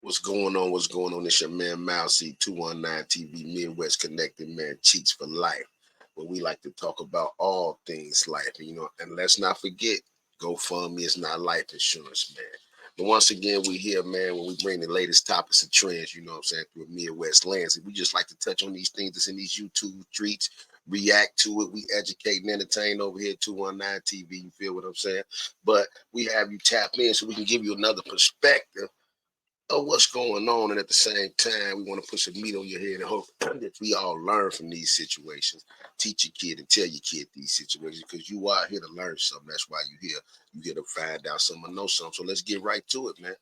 What's going on? What's going on? It's your man Mousy 219 TV Midwest Connected Man Cheats for Life, where we like to talk about all things life. And let's not forget, GoFundMe is not life insurance, man. But once again, we here, man, when we bring the latest topics and trends, what I'm saying, through a Midwest lens. And we just like to touch on these things that's in these YouTube streets, react to it. We educate and entertain over here, 219 TV. You feel what I'm saying? But we have you tap in so we can give you another perspective of what's going on, and at the same time, we want to put some meat on your head and hope that we all learn from these situations. Teach your kid and tell your kid these situations because you are here to learn something. That's why you're here. You're here to find out something, know something. So let's get right to it, man.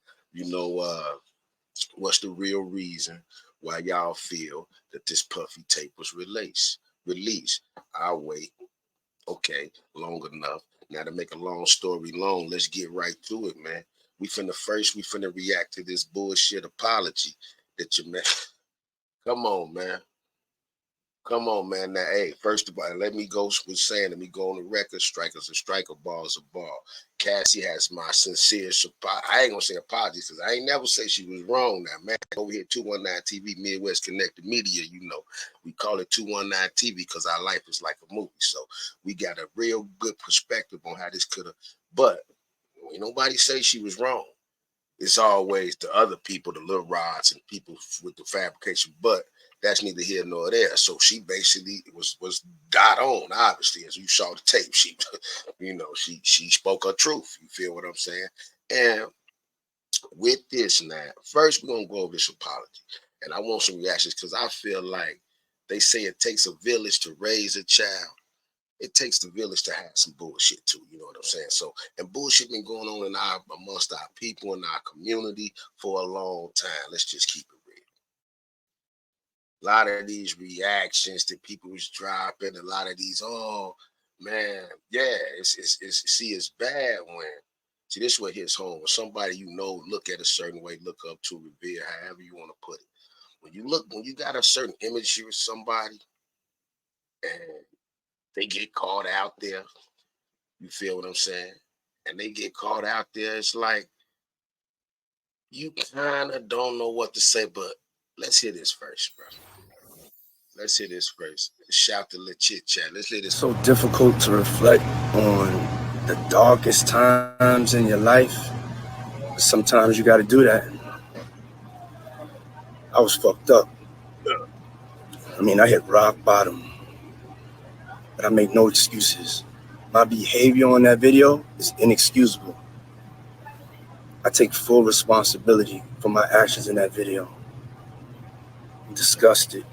What's the real reason why y'all feel that this puffy tape was released? I'll wait. Okay, long enough. Now to make a long story long, let's get right to it, man. We finna react to this bullshit apology that you made. Come on, man. Come on, man. Now, hey, first of all, let me go with saying, let me go on the record. Striker's a striker, ball's a ball. Cassie has my sincere support. I ain't gonna say apologies because I ain't never say she was wrong now, man. Over here, 219 TV, Midwest Connected Media, we call it 219 TV because our life is like a movie. So we got a real good perspective on how this could have, but ain't nobody say she was wrong. It's always the other people, the little rods and people with the fabrication, but that's neither here nor there. So she basically was dot on, obviously, as you saw the tape. She spoke her truth. You feel what I'm saying? And with this now, first we're gonna go over this apology. And I want some reactions because I feel like they say it takes a village to raise a child. It takes the village to have some bullshit too. You know what I'm saying? So, and bullshit been going on amongst our people in our community for a long time. Let's just keep it real. A lot of these reactions that people was dropping, a lot of these, oh man, yeah, it's bad when this is what hits home. When somebody look at a certain way, look up to, revere, however you want to put it. When you got a certain image with somebody and they get caught out there, you feel what I'm saying? And they get caught out there, it's like you kind of don't know what to say, but let's hear this first, bro. Let's hear this first. Shout to the chit chat. Let's hear this. So difficult to reflect on the darkest times in your life. Sometimes you got to do that. I was fucked up. I hit rock bottom, but I make no excuses. My behavior on that video is inexcusable. I take full responsibility for my actions in that video. I'm disgusted.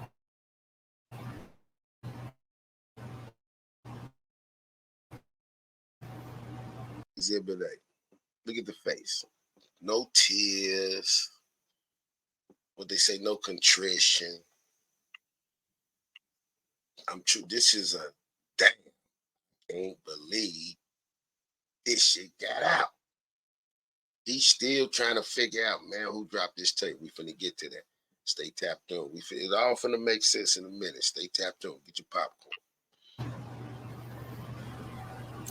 Exhibit A. Look at the face. No tears. What they say, no contrition. I'm true. This is a damn. Can't believe this shit got out. He's still trying to figure out, man, who dropped this tape. We finna get to that. Stay tapped on. It all finna make sense in a minute. Stay tapped on. Get your popcorn.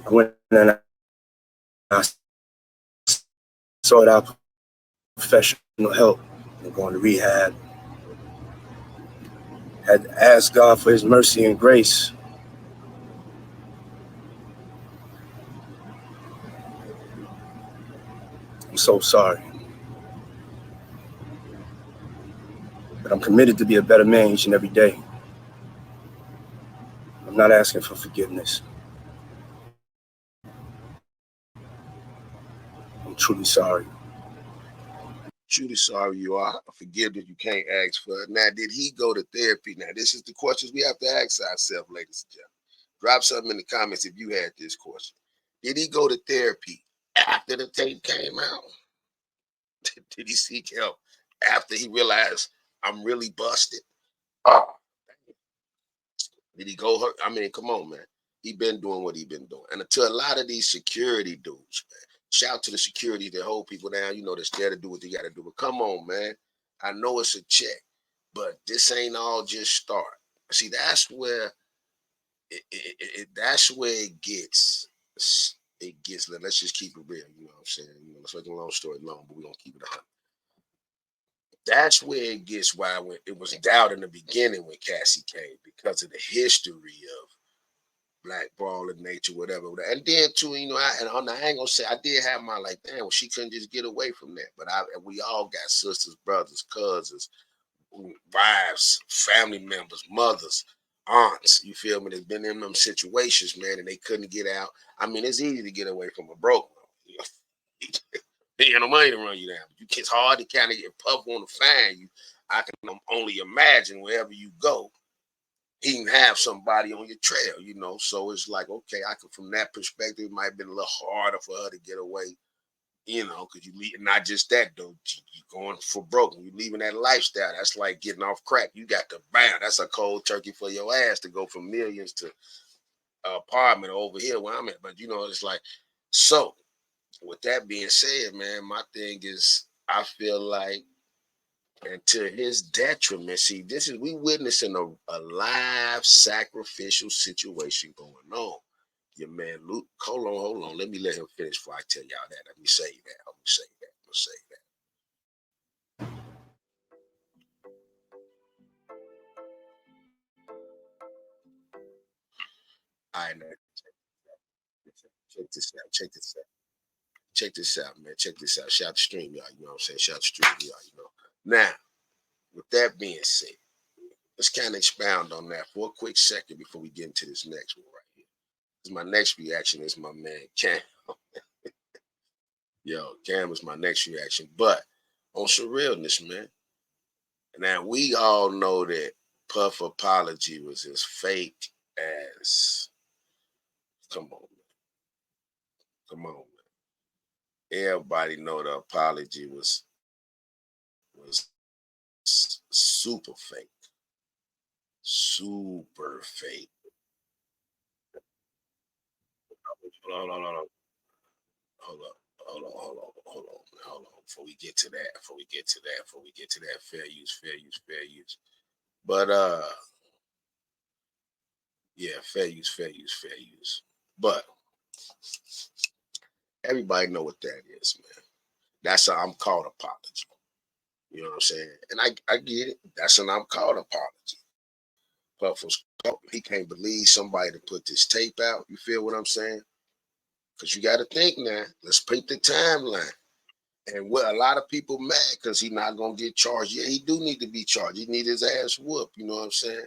I went and I sought out professional help and going to rehab. Had asked God for his mercy and grace. I'm so sorry. But I'm committed to be a better man each and every day. I'm not asking for forgiveness. I'm truly sorry. Truly sorry you are. Forgiveness you can't ask for. Now, did he go to therapy? Now, this is the questions we have to ask ourselves, ladies and gentlemen. Drop something in the comments if you had this question. Did he go to therapy after the tape came out? Did he seek help after he realized I'm really busted? Oh, did he go? Come on, man. He been doing what he been doing. And to a lot of these security dudes, man, shout to the security that hold people down, that's there to do what they got to do. But come on, man. I know it's a check, but this ain't all just start. See, that's where that's where it gets. It gets. Let's just keep it real. You know what I'm saying? Let's make a long story long, but we're gonna keep it 100. that's where it gets why when it was doubt in the beginning when Cassie came because of the history of black brawling nature, whatever. And then too, you know, I ain't gonna say I did have my like, damn, well, she couldn't just get away from that. But we all got sisters, brothers, cousins, wives, family members, mothers, aunts. You feel me? They've been in them situations, man, and they couldn't get out. I mean, it's easy to get away from a broke one. You know, you ain't no money to run you down. It's hard to kind of get Puff on to find you. I can only imagine wherever you go, he can have somebody on your trail, you know. So it's like, okay, I can from that perspective, it might have been a little harder for her to get away, you know, because you leave not just that though, you going for broke. You leaving that lifestyle. That's like getting off crack. You got to bam. That's a cold turkey for your ass to go from millions to apartment over here where I'm at. But you know, it's like so. With that being said, man, my thing is, I feel like, and to his detriment, see, this is we witnessing a live sacrificial situation going on. Your man Luke, hold on. Let me let him finish before I tell y'all that. Let me say that. I'm gonna say that. I'm gonna say that. All right, now, check this out. Check this out. Check this out, man. Check this out. Shout the stream, y'all. You know what I'm saying? Shout the stream, y'all. You know. Now, with that being said, let's kind of expound on that for a quick second before we get into this next one right here. Because my next reaction is my man Cam. Yo, Cam was my next reaction. But on some realness, man. Now we all know that Puff apology was as fake as come on, man. Come on, man. Everybody know the apology was super fake. Super fake. Hold on, hold on, hold on. Hold on. Before we get to that, fair use. But yeah, fair use. But everybody know what that is, man. That's a I'm called apology. You know what I'm saying? And I get it. That's an I'm called apology. Puff was he can't believe somebody to put this tape out. You feel what I'm saying? Because you got to think now. Let's paint the timeline. And what a lot of people mad because he not gonna get charged. Yeah, he do need to be charged. He need his ass whooped. You know what I'm saying?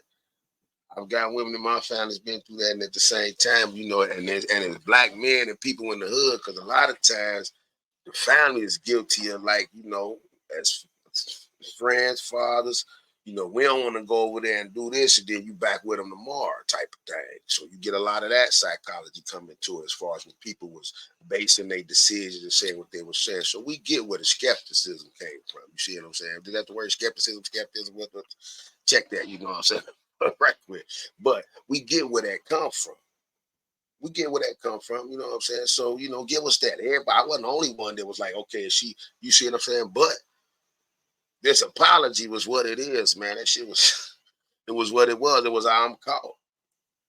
I've got women in my family's been through that, and at the same time, you know, and it's black men and people in the hood, because a lot of times the family is guilty of, like, you know, as friends, fathers, you know, we don't want to go over there and do this, and then you back with them tomorrow type of thing. So you get a lot of that psychology coming to it as far as when people was basing their decisions and saying what they were saying. So we get where the skepticism came from. You see what I'm saying? Did that the word skepticism, check that, you know what I'm saying? Right quick. But we get where that come from. You know what I'm saying? So, you know, give us that. Everybody, I wasn't the only one that was like, okay, you see what I'm saying? But this apology was what it is, man. That shit was, it was what it was. It was I'm caught.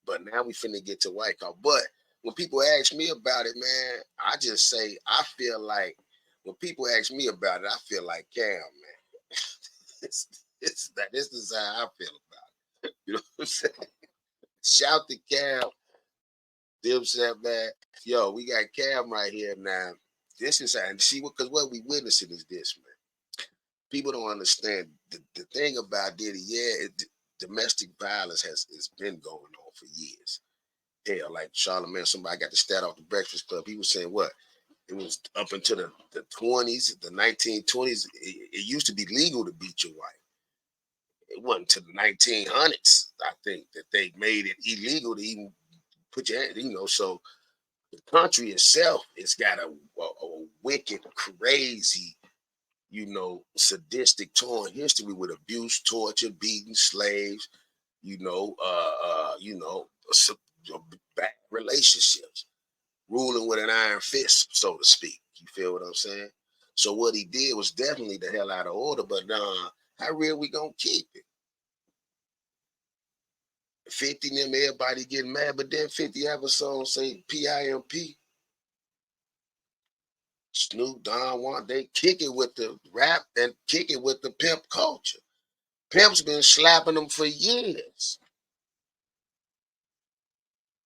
But now we finna get to white call. But when people ask me about it, man, I just say, I feel like, when people ask me about it, I feel like, Cam, man, this is how I feel about it. You know what I'm saying? Shout to Cam. Dipset, man. Yo, we got Cam right here now. This is and see because what we witnessing is this, man. People don't understand the thing about Diddy. Yeah, domestic violence has been going on for years. Hell, like Charlamagne, somebody got the stat off the Breakfast Club. He was saying what it was up until the 20s, the 1920s. It used to be legal to beat your wife. It wasn't until the 1900s, I think, that they made it illegal to even put your hand. You know, so the country itself, it's got a wicked, crazy, you know, sadistic, torn history with abuse, torture, beating, slaves, you know, bad relationships, ruling with an iron fist, so to speak. You feel what I'm saying? So what he did was definitely the hell out of order, but how real we gonna keep it? 50 them, everybody getting mad, but then 50 have a song say PIMP. Snoop, Don Juan, they kick it with the rap and kick it with the pimp culture. Pimp's been slapping them for years.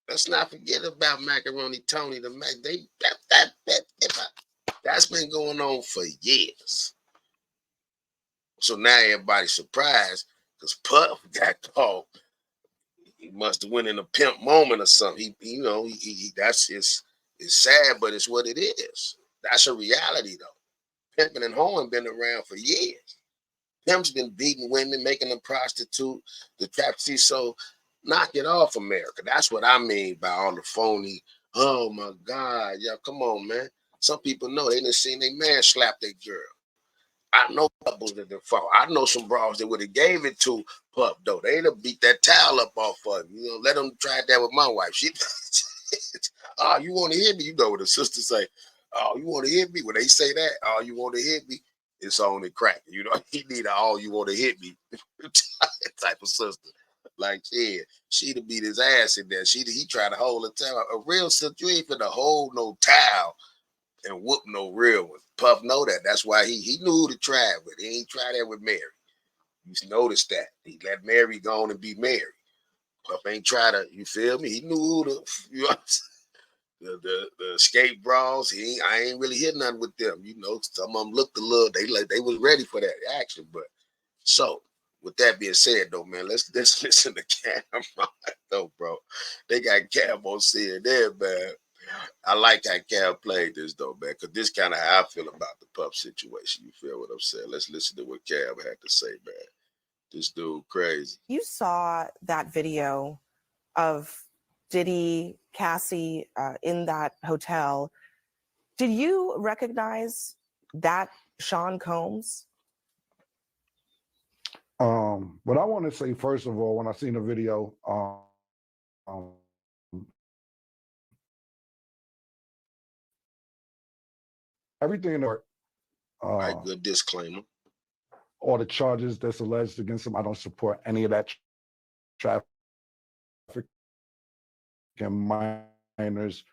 Let's not forget about Macaroni Tony. That's been going on for years. So now everybody's surprised because Puff got caught. He must have went in a pimp moment or something. That's it's sad, but it's what it is. That's a reality though. Pimping and hoeing been around for years. Pimp's been beating women, making them prostitute, the trap. So knock it off, America. That's what I mean by all the phony. Oh my God, yeah, come on, man. Some people know they done seen their man slap their girl. I know couples that done fought. I know some bras that would have gave it to Pup though. They'd have beat that towel up off of him. Let them try that with my wife. She, oh, you want to hit me? You know what the sister say? Oh, you want to hit me? When they say that, oh, you want to hit me? It's on and crack. He need a all you want to hit me type of sister. Like, yeah, she'd have beat his ass in there. He tried to hold a towel. A real sister, you ain't finna hold no towel and whoop no real one. Puff know that. That's why he knew who to try it with. He ain't try that with Mary. You noticed that. He let Mary go on and be Mary. Puff ain't try to, you feel me? He knew who to, the escape brawls. I ain't really hit nothing with them. Some of them looked a little, they was ready for that action. But so with that being said though, man, let's listen to Cam though, bro. They got Cam on CNN, man. I like how Cam played this though, man, because this kind of how I feel about the Puff situation. You feel what I'm saying? Let's listen to what Cam had to say, man. This dude crazy. You saw that video of Diddy, Cassie in that hotel. Did you recognize that Sean Combs? What I want to say, first of all, when I seen the video, everything in the Right, good disclaimer. All the charges that's alleged against him, I don't support any of that trafficking minors,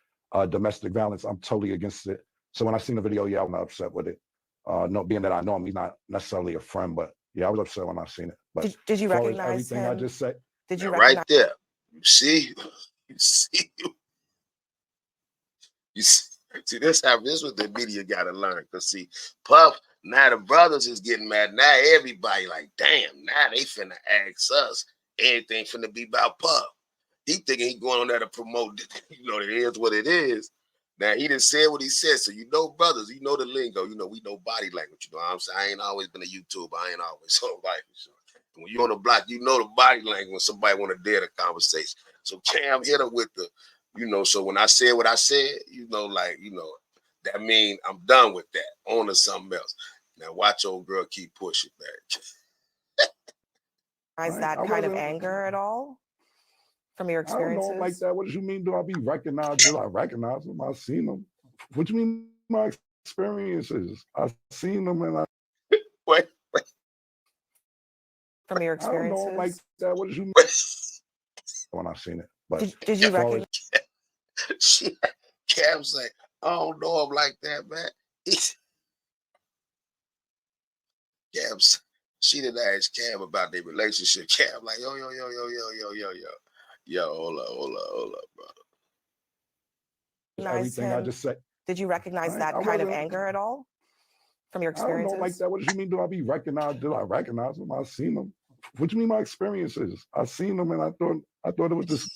domestic violence. I'm totally against it. So when I seen the video, yeah, I'm not upset with it. No, being that I know him, he's not necessarily a friend, but yeah, I was upset when I seen it. But did you recognize everything him? I just said? Did you right there? You see, See, this what the media got to learn. Because see, Puff, now the brothers is getting mad. Now everybody like, damn, now they finna ask us. Anything finna be about Puff. He thinking he going on there to promote, it is what it is. Now he done said what he said. So brothers, the lingo. We know body language. You know what I'm saying? I ain't always been a YouTuber. I ain't always so life. So when you on the block, the body language when somebody want to dare the conversation. So Cam hit him with the, so when I said what I said, that mean I'm done with that. On to something else. Now watch old girl keep pushing back. Is that kind of anger at all from your experiences? I don't know like that. What do you mean? Do I be recognized? Did I recognize them? I seen them. What do you mean my experiences? I seen them and I. Wait. From your experiences? I don't know like that. What do you mean? When I seen it. But did you recognize? Cam's like, I don't know him like that, man. She didn't ask Cam about their relationship. Cam like, yo, hold up, brother. Everything I just said. Did you recognize that kind of anger at all from your experiences? I don't know like that. What do you mean? Do I be recognized? Did I recognize them? I seen them. What do you mean my experiences? I seen them and I thought it was this.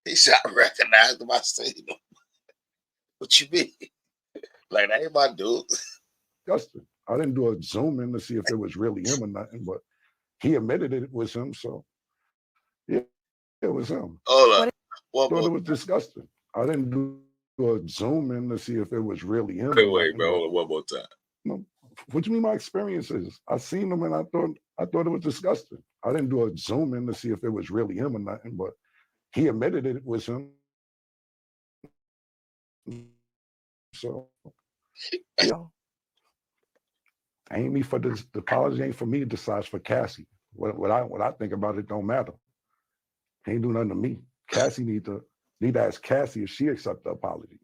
He said I recognized them. I seen them. What you mean? Like that ain't my dude. Justin, I didn't do a zoom in to see if it was really him or nothing, but he admitted it was him. So yeah, it was him. Hold up. I thought it was disgusting. I didn't do a zoom in to see if it was really him. Wait, bro. Hold on one more time. No, what do you mean my experiences? I seen them and I thought it was disgusting. I didn't do a zoom in to see if it was really him or nothing, but he admitted it was him. So yeah. Ain't me for this. The apology ain't for me to decide for Cassie. What I think about it don't matter. Ain't do nothing to me. Cassie need to ask Cassie if she accept the apology.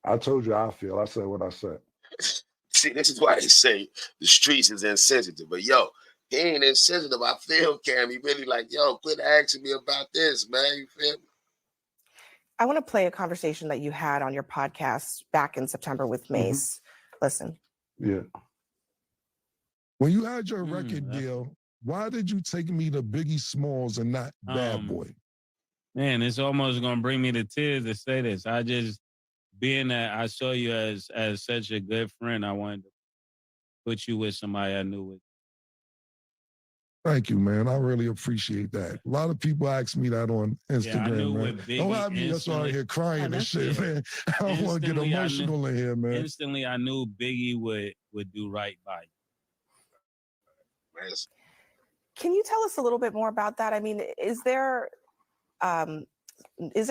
I told you how I feel. I said what I said. See, this is why they say the streets is insensitive. But yo, he ain't insensitive. I feel Cam. He really like, yo, quit asking me about this, man. You feel me? I want to play a conversation that you had on your podcast back in September with Mace. Listen. Yeah. When you had your record deal, why did you take me to Biggie Smalls and not Bad Boy? Man, it's almost gonna bring me to tears to say this. I just, being that I saw you as such a good friend, I wanted to put you with somebody I knew with. Thank you, man. I really appreciate that. A lot of people ask me that on Instagram, man. Don't have me just out here crying and shit, man. I don't want to get emotional in here, man. Instantly, I knew Biggie would do right by you. Can you tell us a little bit more about that? I mean, is there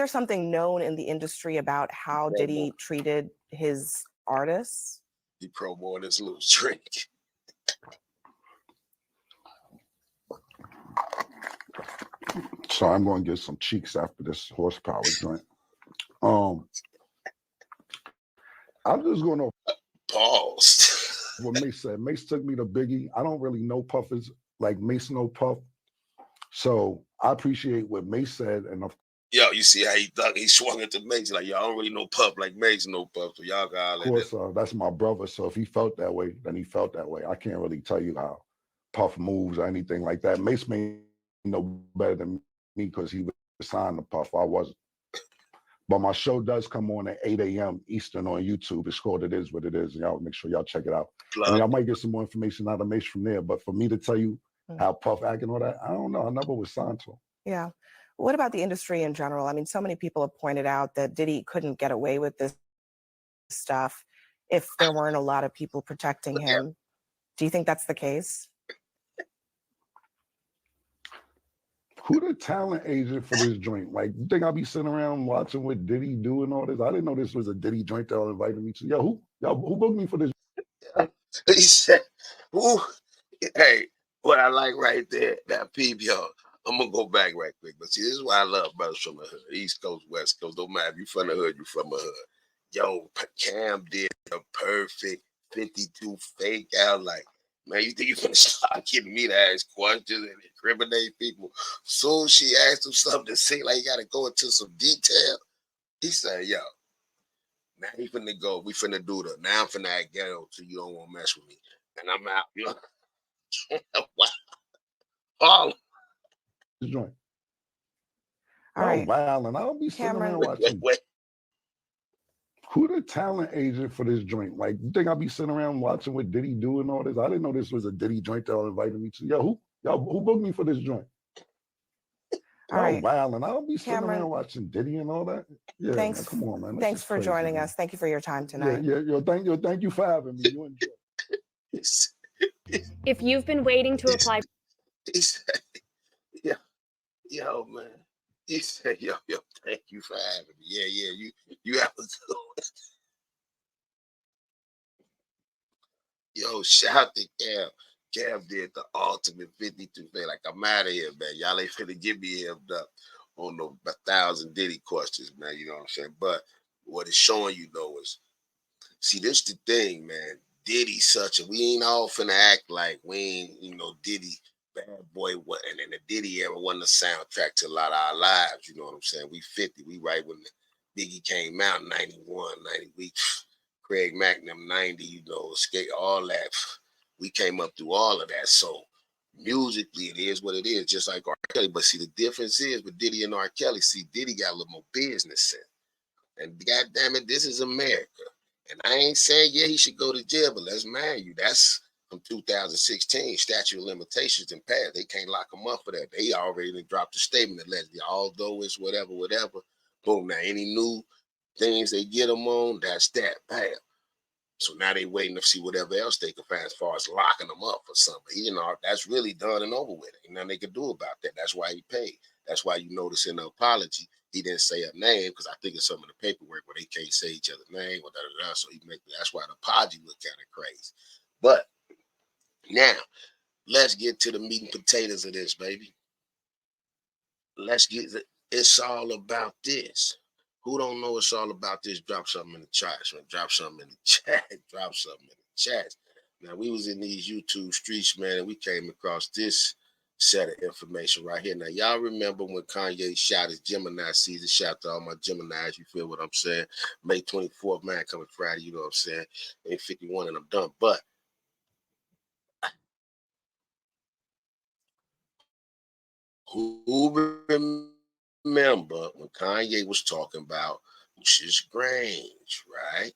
something known in the industry about how Diddy treated his artists? He promoted his little drink. So I'm going to get some cheeks after this horsepower joint. I'm just going to pause. What Mace said. Mace took me to Biggie. I don't really know Puffers like Mace know Puff. So I appreciate what Mace said. And yo, you see how he swung it to Mace. Like, y'all don't really know Puff like Mace know Puff. So y'all got of course, that's my brother. So if he felt that way, then he felt that way. I can't really tell you how Puff moves or anything like that. Mace may know better than me because he was signed to Puff. I wasn't. But my show does come on at 8 a.m. Eastern on YouTube. It's called It Is What It Is. And y'all make sure y'all check it out. And y'all might get some more information out of Mace from there. But for me to tell you how Puff act and all that, I don't know. I never was signed to him. Yeah. What about the industry in general? I mean, so many people have pointed out that Diddy couldn't get away with this stuff if there weren't a lot of people protecting him. Do you think that's the case? Who the talent agent for this joint? Like, you think I'll be sitting around watching what Diddy do and all this? I didn't know this was a Diddy joint that y'all invited me to. Yo, who booked me for this? He said, "Ooh, hey, what I like right there, that peep, yo." I'm gonna go back right quick, but see, this is why I love brothers from the hood, East Coast, West Coast. Don't matter if you from the hood, you from the hood. Yo, Cam did a perfect 52 fake out. Like, man, you think you're gonna start getting me to ask questions and incriminate people? Soon as she asked him something to say, like, you gotta go into some detail. He said, "Yo, now he finna go. We finna do the. Now I'm finna act ghetto so you don't want to mess with me, and I'm out." You know, wow. Oh. This joint. All right. Wow, and I'll be sitting around watching. Who the talent agent for this joint? Like, you think I'll be sitting around watching what Diddy do and all this? I didn't know this was a Diddy joint that y'all invited me to. Yo, who booked me for this joint? All right. Wow, and I'll be sitting around watching Diddy and all that. Yeah, thanks. Man, come on, man. Thanks for joining us. Thank you for your time tonight. Yeah. Thank you for having me. You enjoy. If you've been waiting to apply, he said, yo, man. He said, yo, thank you for having me. Yeah, you have to do it. Yo, shout to Cam. Cam did the ultimate 52 thing. Like, I'm out of here, man. Y'all ain't finna get me hemmed up on no 1,000 Diddy questions, man. You know what I'm saying? But what it's showing you, though, is, see, this the thing, man. Diddy such a, we ain't all finna act like we ain't, Diddy, Bad Boy, what, and then the Diddy era wasn't a soundtrack to a lot of our lives. You know what I'm saying? We 50. We right when the Biggie came out, 91, 90 weeks. Craig Magnum 90, Skate, all that. We came up through all of that. So musically, it is what it is, just like R. Kelly. But see, the difference is with Diddy and R. Kelly, see, Diddy got a little more business sense. And God damn it, this is America. And I ain't saying, he should go to jail, but let's mind you, that's from 2016. Statute of limitations in past. They can't lock him up for that. They already dropped a statement that lets you, although it's whatever, boom. Now, any new things they get them on, that's that. Bam. So now they waiting to see whatever else they can find as far as locking them up for something. That's really done and over with. Ain't nothing they can do about that. That's why he paid. That's why you notice in the apology, he didn't say a name, because I think it's some of the paperwork where they can't say each other's name or da-da-da. So that's why the apology look kind of crazy. But now, let's get to the meat and potatoes of this, baby. It's all about this. Who don't know it's all about this? Drop something in the chat. Drop something in the chat. Drop something in the chat. Now, we was in these YouTube streets, man, and we came across this set of information right here. Now, y'all remember when Kanye shot his Gemini season? Shout out to all my Geminis, you feel what I'm saying? May 24th, man, coming Friday, you know what I'm saying? 8:51 and I'm done. But who remember when Kanye was talking about Lucian Grainge, right?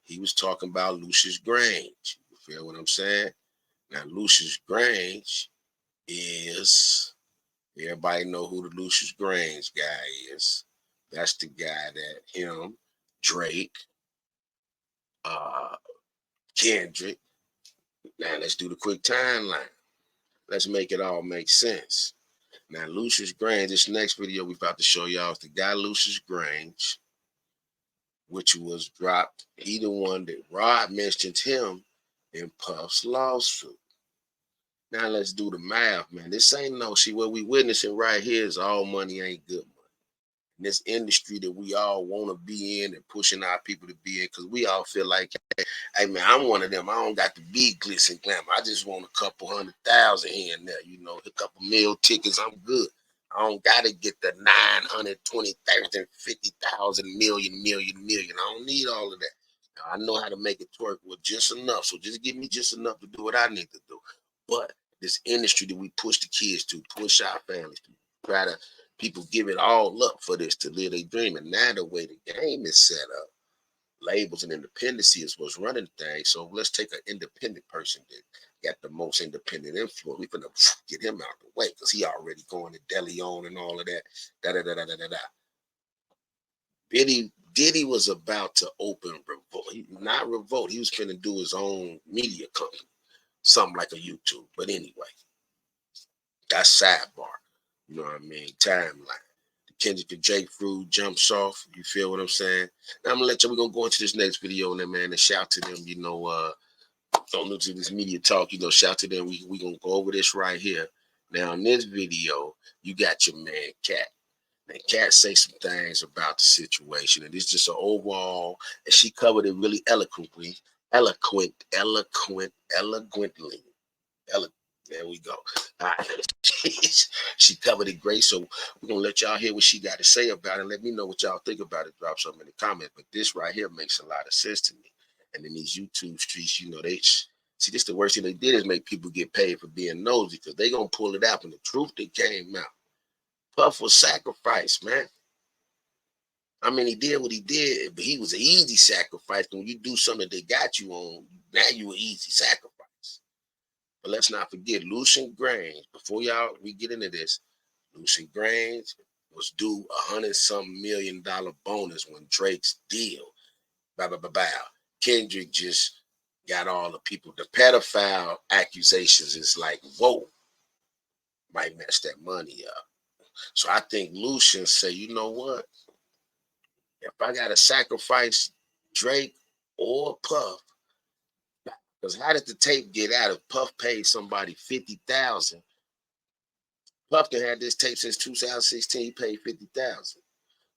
He was talking about Lucian Grainge. You feel what I'm saying? Now, Lucian Grainge is, everybody know who the Lucian Grainge guy is. That's the guy that him, Drake, Kendrick. Now, let's do the quick timeline. Let's make it all make sense. Now, Lucian Grainge, this next video we about to show y'all is the guy Lucian Grainge, which was dropped. He the one that Rod mentioned him in Puff's lawsuit. Now let's do the math, man. This ain't no, see what we witnessing right here is all money ain't good money. In this industry that we all want to be in and pushing our people to be in, because we all feel like, hey man, I'm one of them. I don't got to be glitz and glamour. I just want a couple 100,000 here and there, you know, a couple meal tickets. I'm good. I don't got to get the 920, 30, 50,000 million. I don't need all of that. I know how to make it work with just enough. So just give me just enough to do what I need to do. But this industry that we push the kids to, push our families to, try to, people give it all up for this to live their dream. And now the way the game is set up, labels and independency is what's running things. So let's take an independent person that got the most independent influence. We're gonna get him out the way because he already going to Deli on and all of that. Diddy was about to open Revolt. Not Revolt. He was finna do his own media company, something like a YouTube. But anyway, that's sidebar. You know what I mean? Timeline. The Kendrick and Drake fruit jumps off. You feel what I'm saying? Now I'm gonna let you. We're gonna go into this next video and then, man, and shout to them. You know, don't listen to this media talk. You know, shout to them. We gonna go over this right here. Now in this video, you got your man Cat. And Cat say some things about the situation, and it's just an overall, and she covered it really eloquently. There we go. All right. She covered it great, so we're gonna let y'all hear what she got to say about it. And let me know what y'all think about it. Drop something in the comments. But this right here makes a lot of sense to me. And in these YouTube streets, you know, they see this. The worst thing they did is make people get paid for being nosy because they gonna pull it out, and the truth that came out. Puff was sacrificed, man. I mean, he did what he did, but he was an easy sacrifice. When you do something that got you on, now you an easy sacrifice. But let's not forget, Lucian Grainge, before we get into this, Lucian Grainge was due $100-some million bonus when Drake's deal. Kendrick just got all the people. The pedophile accusations is like, whoa, might mess that money up. So I think Lucian say, you know what? If I gotta sacrifice Drake or Puff, because how did the tape get out? If Puff paid somebody $50,000, Puff can had this tape since 2016. He paid $50,000,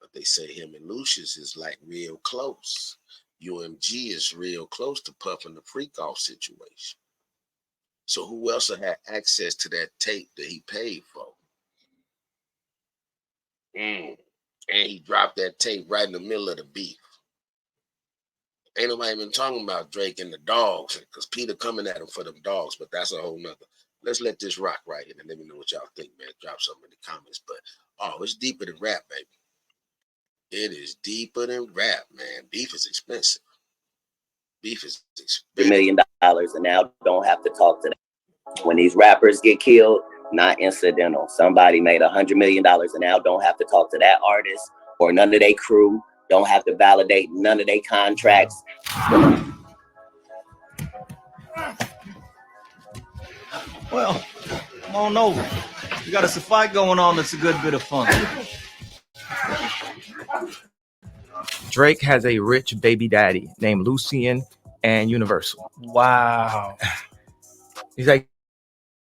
but they say him and Lucius is like real close. UMG is real close to Puff in the freak off situation. So who else will have access to that tape that he paid for? And he dropped that tape right in the middle of the beef. Ain't nobody been talking about Drake and the dogs because Peter coming at him for them dogs, but that's a whole nother. Let's let this rock right here and let me know what y'all think, man. Drop something in the comments. But it's deeper than rap, baby. It is deeper than rap, man. Beef is expensive. Beef is expensive. $1 million and now don't have to talk to them. When these rappers get killed, not incidental. Somebody made $100 million and now don't have to talk to that artist or none of their crew. Don't have to validate none of their contracts. Well, come on over. We got us a fight going on that's a good bit of fun. Drake has a rich baby daddy named Lucian and Universal. Wow. He's like,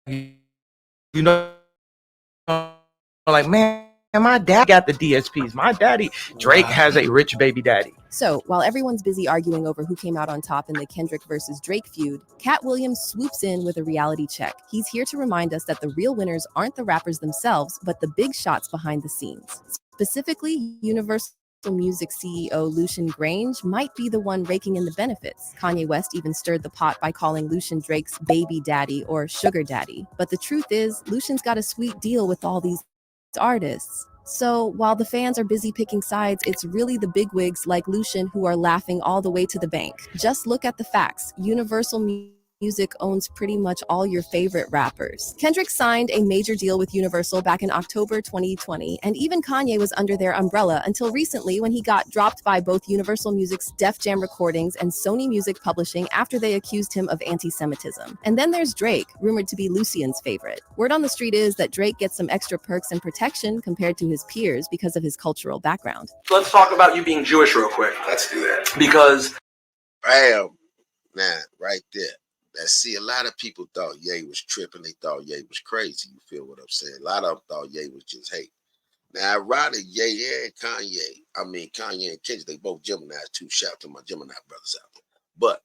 you know, like, man, And my dad got the DSPs. My daddy, Drake, has a rich baby daddy. So, while everyone's busy arguing over who came out on top in the Kendrick versus Drake feud, Cat Williams swoops in with a reality check. He's here to remind us that the real winners aren't the rappers themselves, but the big shots behind the scenes. Specifically, Universal Music CEO Lucian Grainge might be the one raking in the benefits. Kanye West even stirred the pot by calling Lucian Drake's baby daddy or sugar daddy. But the truth is, Lucian's got a sweet deal with all these artists. So while the fans are busy picking sides, it's really the bigwigs like Lucian who are laughing all the way to the bank. Just look at the facts. Universal Music owns pretty much all your favorite rappers. Kendrick signed a major deal with Universal back in October 2020, and even Kanye was under their umbrella until recently when he got dropped by both Universal Music's Def Jam Recordings and Sony Music Publishing after they accused him of anti-Semitism. And then there's Drake, rumored to be Lucian's favorite. Word on the street is that Drake gets some extra perks and protection compared to his peers because of his cultural background. Let's talk about you being Jewish real quick. Let's do that. Because bam, now right there. See, a lot of people thought Ye was tripping. They thought Ye was crazy. You feel what I'm saying? A lot of them thought Ye was just hate. Now, ironic, Ye and Kanye and Kendrick, they both Geminis too. Shout out to my Gemini brothers out there. But,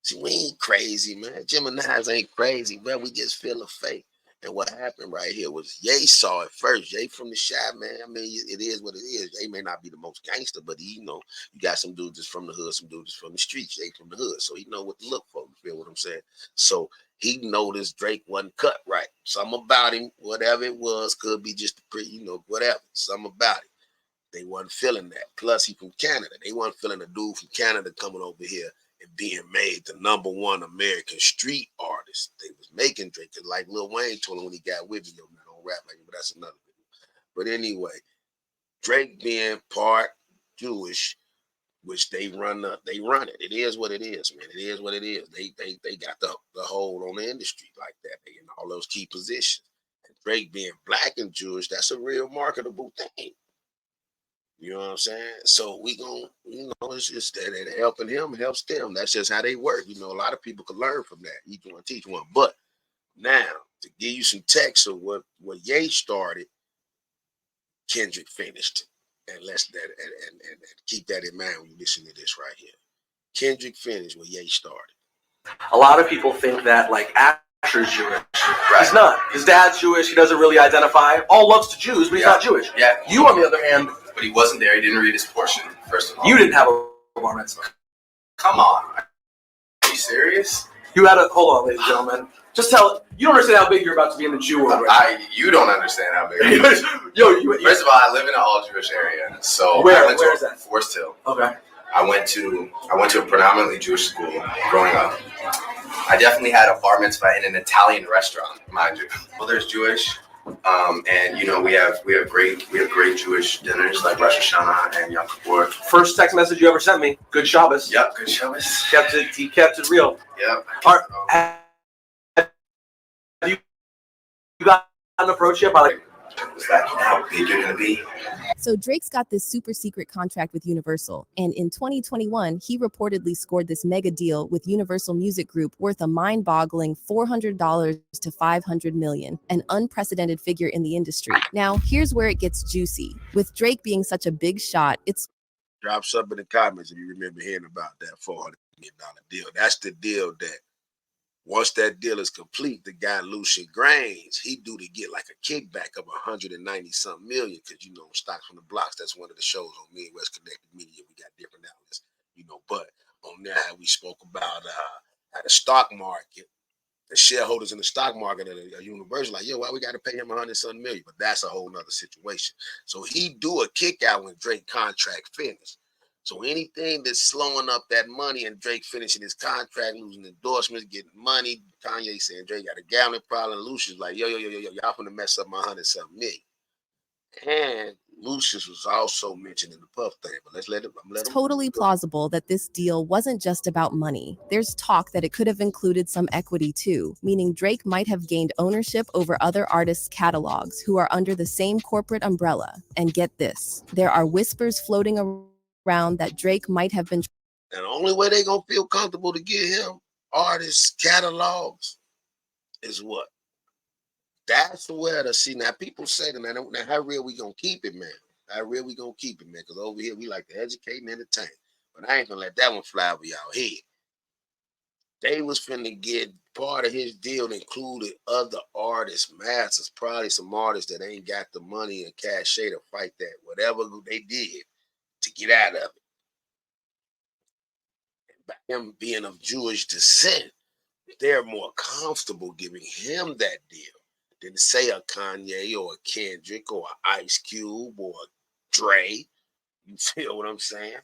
see, we ain't crazy, man. Geminis ain't crazy, man. We just feel a fate. And what happened right here was Ye saw it first. Ye from the Shy, man. I mean, it is what it is. Ye may not be the most gangster, but he, you got some dudes that's from the hood, some dudes from the streets. Ye from the hood, so he know what to look for. You feel what I'm saying? So he noticed Drake wasn't cut right. Something about him, whatever it was, could be just whatever. Something about it. They wasn't feeling that. Plus, he from Canada. They wasn't feeling a dude from Canada coming over here and being made the #1 American street artist. They was making Drake, like Lil Wayne told him when he got with me, man, don't rap like him, but that's another video. But anyway, Drake being part Jewish, which they run it. It is what it is, man. It is what it is. They got the hold on the industry like that. They in all those key positions. And Drake being black and Jewish, that's a real marketable thing. You know what I'm saying? So we gonna, it's just that it helping him helps them. That's just how they work. A lot of people could learn from that. Each one teach one. But now to give you some text of what Ye started, Kendrick finished. And let's and keep that in mind when you listen to this right here. Kendrick finished what Ye started. a lot of people think that like Asher's Jewish. Right. He's not. His dad's Jewish. He doesn't really identify. All loves to Jews, but he's not Jewish. Yeah. You, on the other hand, but he wasn't there. He didn't read his portion. First of all, you didn't have a bar mitzvah. Come on. Are you serious? You had a hold on, ladies and gentlemen. Just tell you don't understand how big you're about to be in the Jew world. Right? You don't understand how big. First of all, I live in an all Jewish area, so where is that? Forest Hill. Okay. I went to a predominantly Jewish school growing up. I definitely had a bar mitzvah in an Italian restaurant, mind you. Well, there's Jewish, and you know we have great Jewish dinners like Rosh Hashanah and Yom Kippur. First text message you ever sent me. Good Shabbos. Yep, good Shabbos. He kept it real. Yep. Have you got an approach yet? By is that how big you're gonna be? So Drake's got this super secret contract with Universal, and in 2021, he reportedly scored this mega deal with Universal Music Group worth a mind-boggling $400 to $500 million, an unprecedented figure in the industry. Now, here's where it gets juicy. With Drake being such a big shot, it's drop something in the comments if you remember hearing about that $400 million deal. That's the deal that once that deal is complete, the guy Lucian Grainge, he do to get like a kickback of 190-something million, because you know Stocks from the Blocks, that's one of the shows on Midwest Connected Media. We got different outlets, but on there how we spoke about how the stock market, the shareholders in the stock market are Universal, like, why we got to pay him 100-something million? But that's a whole nother situation. So he do a kick out when Drake contract finished. So anything that's slowing up that money and Drake finishing his contract, losing endorsements, getting money, Kanye saying Drake got a gambling problem, Lucian's like, yo, y'all finna mess up my 100-something million. And Lucius was also mentioned in the Puff thing, but let's let him. It's totally plausible that this deal wasn't just about money. There's talk that it could have included some equity too, meaning Drake might have gained ownership over other artists' catalogs who are under the same corporate umbrella. And get this, there are whispers floating around that Drake might have been. And the only way they gonna feel comfortable to get him artists' catalogs is what? That's where to see. Now people say that, now how real we gonna keep it, man? How real we gonna keep it, man? Because over here we like to educate and entertain. But I ain't gonna let that one fly over y'all head. They was finna get part of his deal included other artists, masters, probably some artists that ain't got the money and cachet to fight that, whatever they did to get out of it. And by him being of Jewish descent, they're more comfortable giving him that deal than say a Kanye or a Kendrick or an Ice Cube or a Dre. You feel what I'm saying?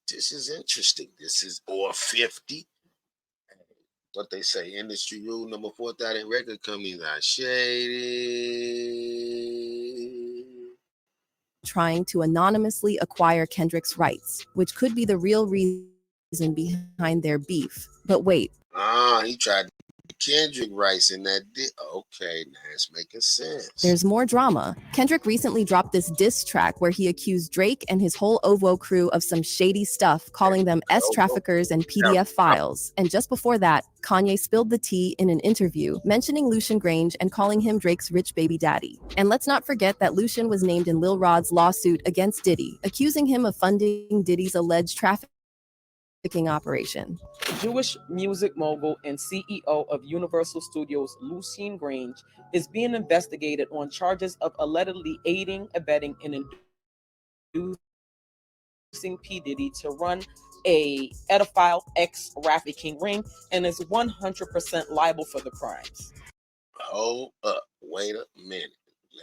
This is interesting. This is or 50. What they say, industry rule number 4,000 record companies are shady. Trying to anonymously acquire Kendrick's rights, which could be the real reason behind their beef. But wait. He tried to Kendrick rights in that. Okay, now it's making sense. There's more drama. Kendrick recently dropped this diss track where he accused Drake and his whole OVO crew of some shady stuff, calling them S-traffickers and PDF files. And just before that, Kanye spilled the tea in an interview, mentioning Lucian Grainge and calling him Drake's rich baby daddy. And let's not forget that Lucian was named in Lil Rod's lawsuit against Diddy, accusing him of funding Diddy's alleged trafficking operation. Jewish music mogul and CEO of Universal Studios, Lucian Grainge, is being investigated on charges of allegedly aiding, abetting, and inducing P. Diddy to run a pedophile ex-trafficking ring and is 100% liable for the crimes. Hold up. Wait a minute.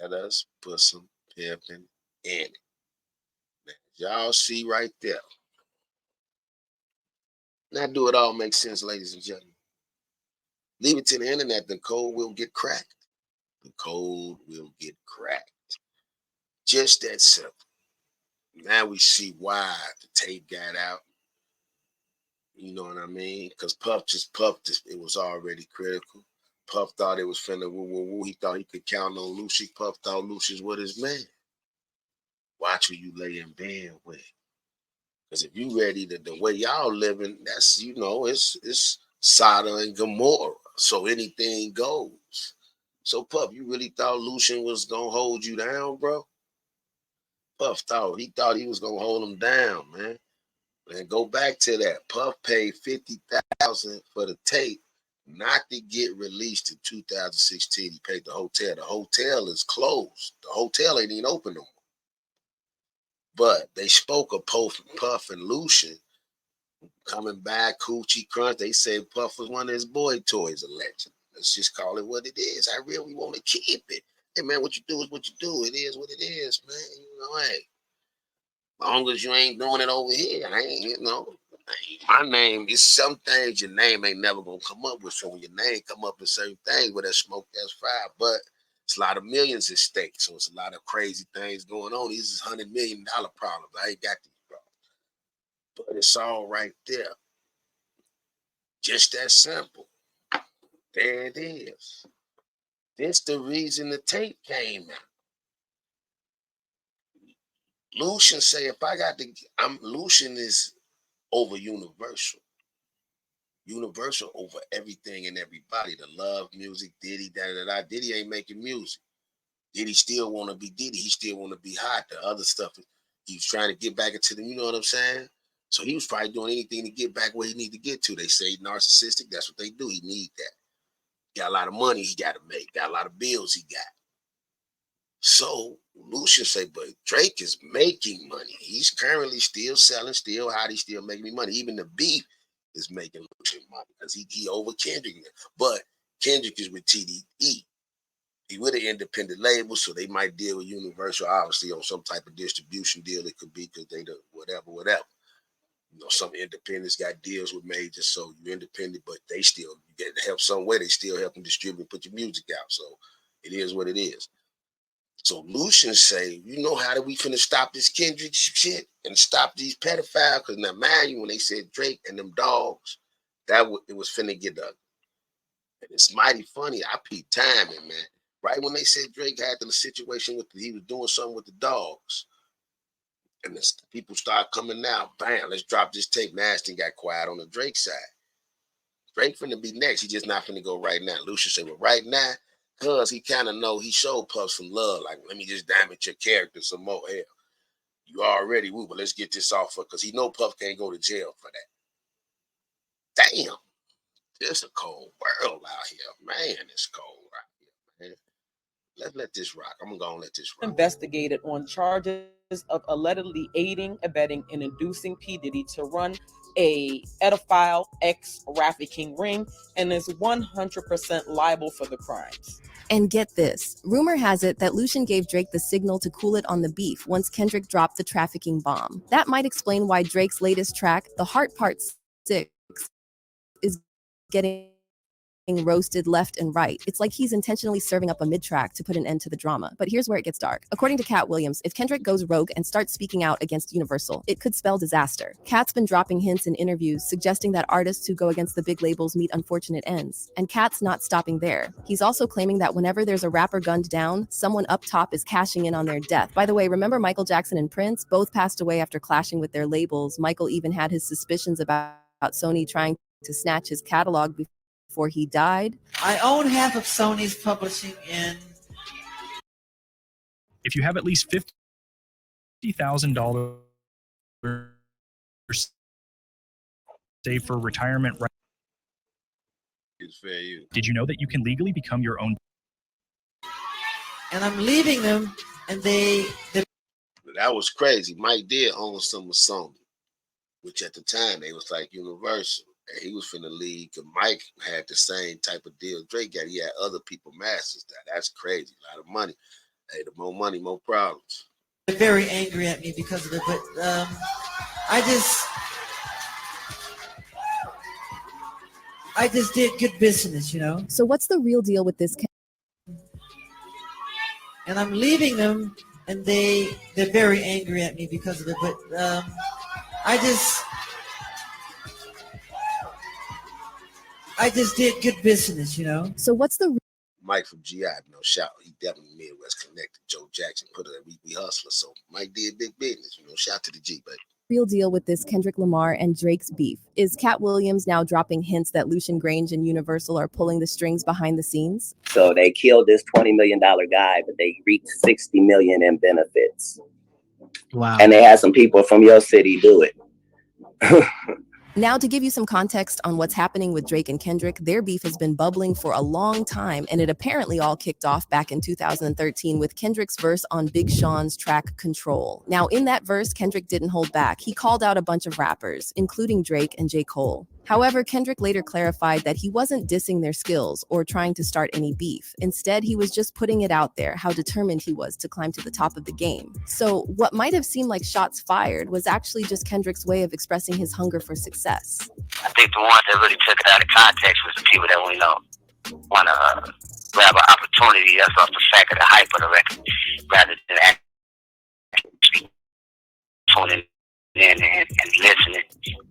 Let us put some pimping in it. Now, y'all see right there. Now, do it all make sense, ladies and gentlemen? Leave it to the internet, the code will get cracked. The code will get cracked. Just that simple. Now we see why the tape got out. You know what I mean? Because Puff just puffed it. It was already critical. Puff thought it was finna woo. He thought he could count on Lucy. Puff thought Lucy's was his man. Watch who you lay in bed with. Because if you ready to the way y'all living, that's, you know, it's Sodom and Gomorrah. So anything goes. So Puff, you really thought Lucian was gonna hold you down, bro? Puff thought he was gonna hold him down, man. And go back to that. Puff paid $50,000 for the tape, not to get released in 2016. He paid the hotel. The hotel is closed. The hotel ain't even open no more. But they spoke of Puff and Lucian coming back, Coochie Crunch. They said Puff was one of his boy toys, allegedly. Let's just call it what it is. I really want to keep it. Hey, man, what you do is what you do. It is what it is, man. You know, hey, as long as you ain't doing it over here, I ain't, you know. My name is some things your name ain't never going to come up with. So when your name come up with certain things, with that smoke, that's fire. But it's a lot of millions at stake. So it's a lot of crazy things going on. These is $100 million problems. I ain't got these problems. But it's all right there. Just that simple. There it is. This the reason the tape came out. Lucian say, if I got to, Lucian is over Universal. Universal over everything and everybody. The love music, Diddy, da-da-da. Diddy ain't making music. Diddy still want to be Diddy. He still want to be hot. The other stuff, he's trying to get back into them. You know what I'm saying? So he was probably doing anything to get back where he need to get to. They say narcissistic. That's what they do. He need that. Got a lot of money he got to make. Got a lot of bills he got. So Lucian say, but Drake is making money. He's currently still selling, still hot. He's still making me money. Even the beef is making Lucian money because he over Kendrick. But Kendrick is with TDE. He with an independent label, so they might deal with Universal, obviously, on some type of distribution deal. It could be because they the whatever. You know, some independents got deals with majors, so you're independent, but they still, you get to help some way. They still help them distribute and put your music out. So it is what it is. So Lucian say, you know how do we finna stop this Kendrick shit and stop these pedophiles? Because now, mind you, when they said Drake and them dogs, it was finna get ugly. And it's mighty funny. I peeped timing, man. Right when they said Drake had the situation with he was doing something with the dogs. And the people start coming out. Bam, let's drop this tape. Nasty got quiet on the Drake side. Drake finna be next. He just not finna go right now. Lucian said, well, right now, cause he kind of know he showed Puff some love. Like, let me just damage your character some more. Hell, you already woo, but let's get this off for, because he know Puff can't go to jail for that. Damn. It's a cold world out here. Man, it's cold right here, man. Let this rock. I'm gonna go and let this rock. Investigated on charges of allegedly aiding, abetting, and inducing P. Diddy to run a pedophile ex-trafficking ring and is 100% liable for the crimes. And get this, rumor has it that Lucian gave Drake the signal to cool it on the beef once Kendrick dropped the trafficking bomb. That might explain why Drake's latest track, The Heart Part 6, is getting roasted left and right. It's like he's intentionally serving up a mid-track to put an end to the drama. But here's where it gets dark. According to Cat Williams, if Kendrick goes rogue and starts speaking out against Universal, it could spell disaster. Cat's been dropping hints in interviews suggesting that artists who go against the big labels meet unfortunate ends. And Cat's not stopping there. He's also claiming that whenever there's a rapper gunned down, someone up top is cashing in on their death. By the way, remember Michael Jackson and Prince? Both passed away after clashing with their labels. Michael even had his suspicions about Sony trying to snatch his catalog before he died. I own half of Sony's publishing in. If you have at least $50,000 saved for retirement, It's fair use. did you know that you can legally become your own? And I'm leaving them, and That was crazy. Mike did own some of Sony, which at the time they was like Universal. And he was finna leave because Mike had the same type of deal Drake got. He had other people masters that. That's crazy. A lot of money. Hey, the more money, more problems. they're very angry at me because of it. But I just did good business, you know. So what's the real deal with this? And I'm leaving them, and they're very angry at me because of it. But I just did good business, you know. So what's the Mike from GI, no shout. He definitely Midwest connected. Joe Jackson put it at We Hustler. So Mike did big business, you know. Shout to the G, baby. real deal with this Kendrick Lamar and Drake's beef? Is Cat Williams now dropping hints that Lucian Grainge and Universal are pulling the strings behind the scenes? So they killed this $20 million guy, but they reaped $60 million in benefits. Wow. And they had some people from your city do it. Now, to give you some context on what's happening with Drake and Kendrick, their beef has been bubbling for a long time, and it apparently all kicked off back in 2013 with Kendrick's verse on Big Sean's track Control. Now, in that verse, Kendrick didn't hold back. He called out a bunch of rappers, including Drake and J. Cole. However, Kendrick later clarified that he wasn't dissing their skills or trying to start any beef. Instead, he was just putting it out there how determined he was to climb to the top of the game. So what might have seemed like shots fired was actually just Kendrick's way of expressing his hunger for success. I think the ones that really took it out of context was the people that we know want to grab an opportunity that's off the fact of the hype of the record, rather than actually tuning in and listening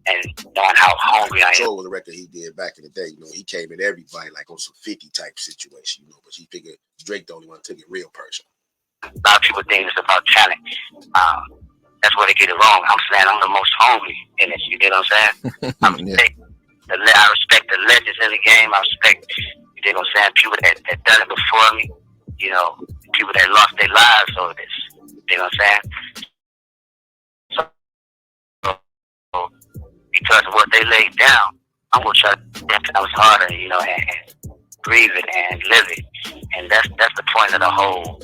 and knowing how hungry I am. Control was a record he did back in the day. You know, he came at everybody like on some 50 type situation, you know, but he figured Drake the only one took it real personal. A lot of people think it's about talent. That's where they get it wrong. I'm saying I'm the most hungry in it. You get what I'm saying? I respect the legends in the game. I respect, you get what I'm saying, people that done it before me. You know, people that lost their lives over this. You know what I'm saying? So because of what they laid down, I'm gonna try to think that was harder, you know, and breathe it and live it. And that's the point of the whole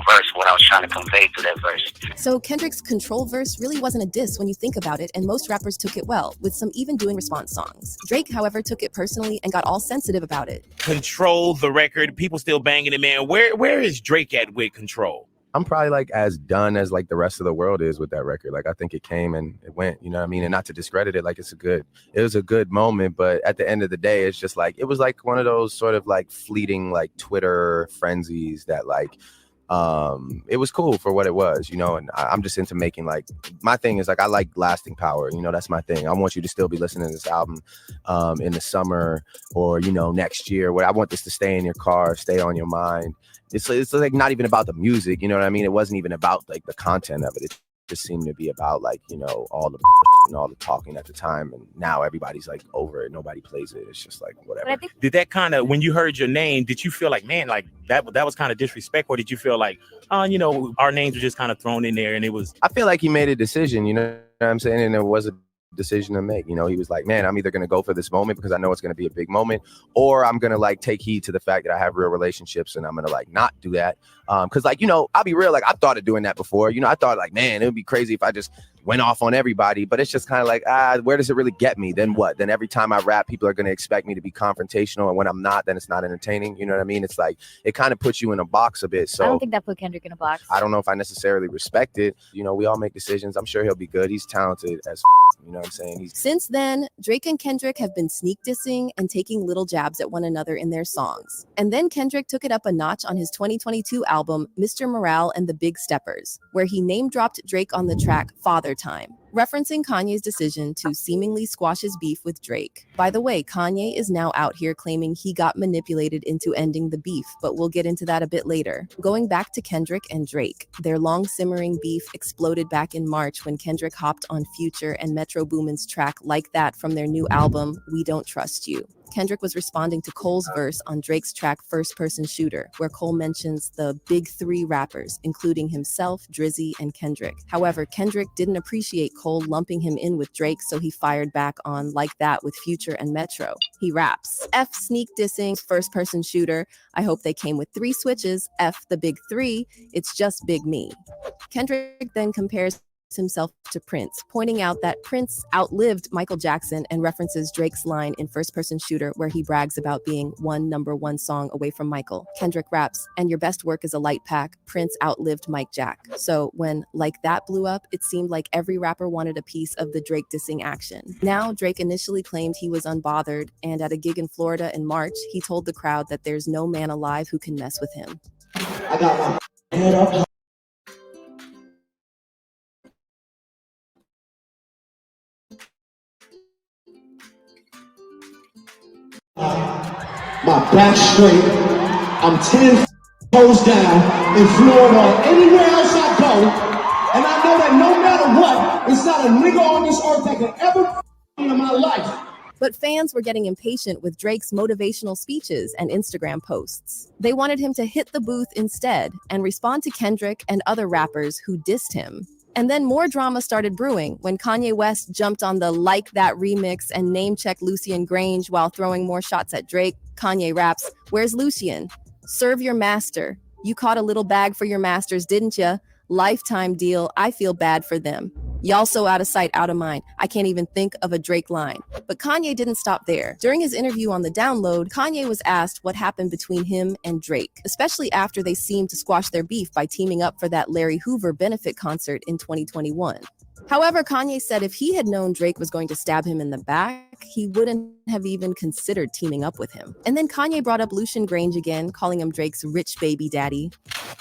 verse, what I was trying to convey through that verse. So Kendrick's Control verse really wasn't a diss when you think about it, and most rappers took it well, with some even doing response songs. Drake, however, took it personally and got all sensitive about it. Control the record, people still banging it, man. Where is Drake at with Control? I'm probably like as done as like the rest of the world is with that record. Like I think it came and it went, you know what I mean? And not to discredit it, like it was a good moment, but at the end of the day, it's just like, it was like one of those sort of like fleeting like Twitter frenzies that like, it was cool for what it was, you know, and I'm just into making like, my thing is like, I like lasting power, you know, that's my thing. I want you to still be listening to this album in the summer or, you know, next year, where I want this to stay in your car, stay on your mind. It's like not even about the music, you know what I mean? It wasn't even about like the content of it. It just seemed to be about like, you know, all the and all the talking at the time, and now everybody's like over it. Nobody plays it. It's just like whatever. Did that kind of, when you heard your name, did you feel like, man, like that was kind of disrespectful? Or did you feel like, you know, our names were just kind of thrown in there and it was? I feel like he made a decision, you know what I'm saying? And it was a decision to make. You know, he was like, man, I'm either going to go for this moment because I know it's going to be a big moment, or I'm going to like take heed to the fact that I have real relationships and I'm going to like not do that. Because like, you know, I'll be real, like I thought of doing that before. You know, I thought like, man, it would be crazy if I just went off on everybody, but it's just kind of like, where does it really get me? Then what? Then every time I rap, people are going to expect me to be confrontational, and when I'm not, then it's not entertaining. You know what I mean? It's like, it kind of puts you in a box a bit. So I don't think that put Kendrick in a box. I don't know if I necessarily respect it. You know, we all make decisions. I'm sure he'll be good. He's talented as you know what I'm saying? Since then, Drake and Kendrick have been sneak dissing and taking little jabs at one another in their songs. And then Kendrick took it up a notch on his 2022 album, Mr. Morale and the Big Steppers, where he name-dropped Drake on the track Father Time, referencing Kanye's decision to seemingly squash his beef with Drake. By the way, Kanye is now out here claiming he got manipulated into ending the beef, but we'll get into that a bit later. Going back to Kendrick and Drake, their long-simmering beef exploded back in March when Kendrick hopped on Future and Metro Boomin's track Like That from their new album, We Don't Trust You. Kendrick was responding to Cole's verse on Drake's track First Person Shooter, where Cole mentions the big three rappers, including himself, Drizzy, and Kendrick. However, Kendrick didn't appreciate Cole lumping him in with Drake, so he fired back on Like That with Future and Metro. He raps, F sneak dissing, First Person Shooter. I hope they came with 3 switches. F the big 3. It's just big me. Kendrick then compares himself to Prince, pointing out that Prince outlived Michael Jackson and references Drake's line in First Person Shooter where he brags about being one #1 song away from Michael. Kendrick raps, and your best work is a light pack. Prince outlived Mike Jack. So when Like That blew up, it seemed like every rapper wanted a piece of the Drake dissing action. Now, Drake initially claimed he was unbothered, and at a gig in Florida in March, he told the crowd that there's no man alive who can mess with him. I got my head up. My back straight. I'm 10 toes down in Florida or anywhere else I go, and I know that no matter what, it's not a nigga on this earth that can ever into my life. But fans were getting impatient with Drake's motivational speeches and Instagram posts. They wanted him to hit the booth instead and respond to Kendrick and other rappers who dissed him. And then more drama started brewing when Kanye West jumped on the Like That remix and name-checked Lucian Grainge while throwing more shots at Drake. Kanye raps, "Where's Lucian? Serve your master. You caught a little bag for your masters, didn't ya? Lifetime deal. I feel bad for them. Y'all so out of sight, out of mind. I can't even think of a Drake line." But Kanye didn't stop there. During his interview on The Download, Kanye was asked what happened between him and Drake, especially after they seemed to squash their beef by teaming up for that Larry Hoover benefit concert in 2021. However, Kanye said if he had known Drake was going to stab him in the back, he wouldn't have even considered teaming up with him. And then Kanye brought up Lucian Grainge again, calling him Drake's rich baby daddy.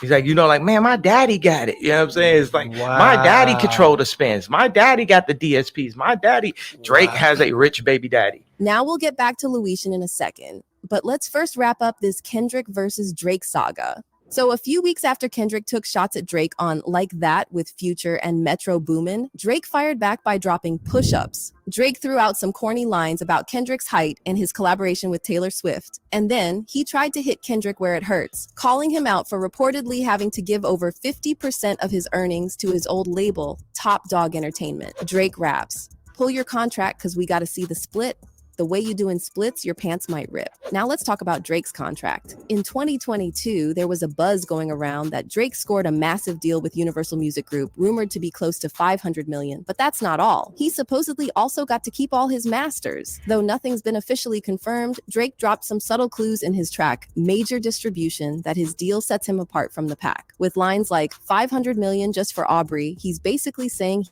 He's like, you know, like, man, my daddy got it. You know what I'm saying? It's like, my daddy controlled the spins. My daddy got the DSPs. My daddy, Drake has a rich baby daddy. Now we'll get back to Lucian in a second, but let's first wrap up this Kendrick versus Drake saga. So a few weeks after Kendrick took shots at Drake on Like That with Future and Metro Boomin, Drake fired back by dropping push-ups. Drake threw out some corny lines about Kendrick's height and his collaboration with Taylor Swift. And then he tried to hit Kendrick where it hurts, calling him out for reportedly having to give over 50% of his earnings to his old label, Top Dog Entertainment. Drake raps, "Pull your contract because we got to see the split. The way you do in splits, your pants might rip." Now let's talk about Drake's contract. In 2022, there was a buzz going around that Drake scored a massive deal with Universal Music Group, rumored to be close to $500 million. But that's not all. He supposedly also got to keep all his masters. Though nothing's been officially confirmed, Drake dropped some subtle clues in his track, Major Distribution, that his deal sets him apart from the pack. With lines like $500 million just for Aubrey, he's basically saying